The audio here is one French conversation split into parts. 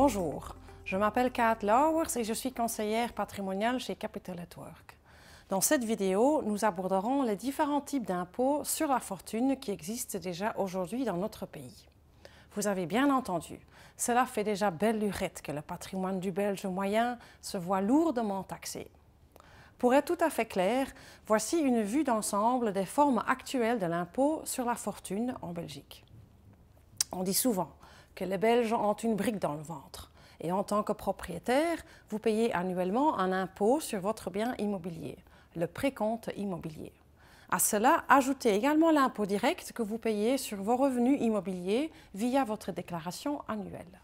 Bonjour, je m'appelle Kat Lauwers et je suis conseillère patrimoniale chez Capital at Work. Dans cette vidéo, nous aborderons les différents types d'impôts sur la fortune qui existent déjà aujourd'hui dans notre pays. Vous avez bien entendu, cela fait déjà belle lurette que le patrimoine du Belge moyen se voit lourdement taxé. Pour être tout à fait clair, voici une vue d'ensemble des formes actuelles de l'impôt sur la fortune en Belgique. On dit souvent que les Belges ont une brique dans le ventre et en tant que propriétaire, vous payez annuellement un impôt sur votre bien immobilier, le précompte immobilier. À cela, ajoutez également l'impôt direct que vous payez sur vos revenus immobiliers via votre déclaration annuelle.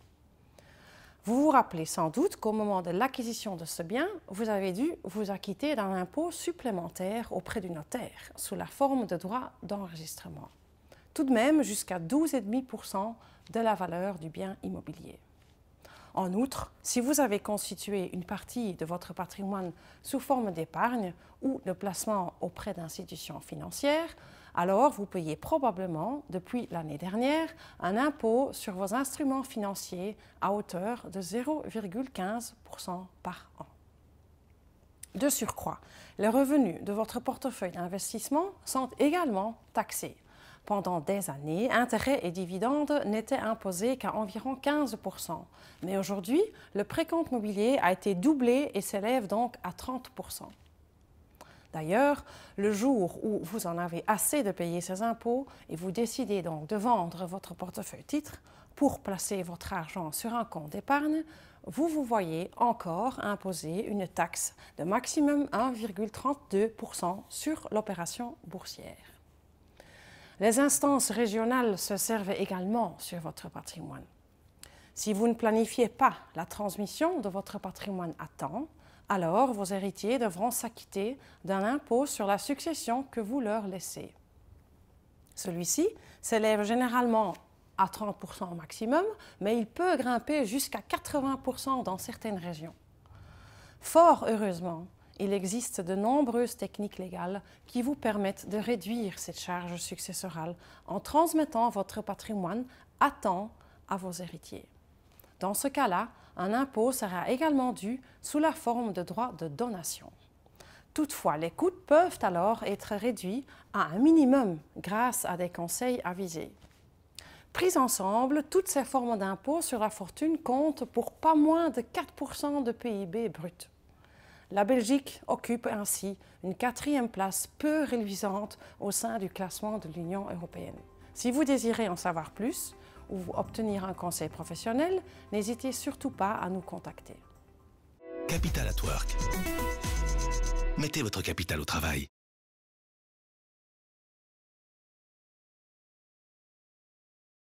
Vous vous rappelez sans doute qu'au moment de l'acquisition de ce bien, vous avez dû vous acquitter d'un impôt supplémentaire auprès du notaire sous la forme de droits d'enregistrement. Tout de même jusqu'à 12,5% de la valeur du bien immobilier. En outre, si vous avez constitué une partie de votre patrimoine sous forme d'épargne ou de placement auprès d'institutions financières, alors vous payez probablement, depuis l'année dernière, un impôt sur vos instruments financiers à hauteur de 0,15% par an. De surcroît, les revenus de votre portefeuille d'investissement sont également taxés. Pendant des années, intérêts et dividendes n'étaient imposés qu'à environ 15%. Mais aujourd'hui, le précompte mobilier a été doublé et s'élève donc à 30%. D'ailleurs, le jour où vous en avez assez de payer ces impôts et vous décidez donc de vendre votre portefeuille titre pour placer votre argent sur un compte d'épargne, vous vous voyez encore imposer une taxe de maximum 1,32% sur l'opération boursière. Les instances régionales se servent également sur votre patrimoine. Si vous ne planifiez pas la transmission de votre patrimoine à temps, alors vos héritiers devront s'acquitter d'un impôt sur la succession que vous leur laissez. Celui-ci s'élève généralement à 30% au maximum, mais il peut grimper jusqu'à 80% dans certaines régions. Fort heureusement, il existe de nombreuses techniques légales qui vous permettent de réduire cette charge successorale en transmettant votre patrimoine à temps à vos héritiers. Dans ce cas-là, un impôt sera également dû sous la forme de droits de donation. Toutefois, les coûts peuvent alors être réduits à un minimum grâce à des conseils avisés. Prises ensemble, toutes ces formes d'impôt sur la fortune comptent pour pas moins de 4% de PIB brut. La Belgique occupe ainsi une 4e place peu reluisante au sein du classement de l'Union européenne. Si vous désirez en savoir plus ou obtenir un conseil professionnel, n'hésitez surtout pas à nous contacter. Capital at Work. Mettez votre capital au travail.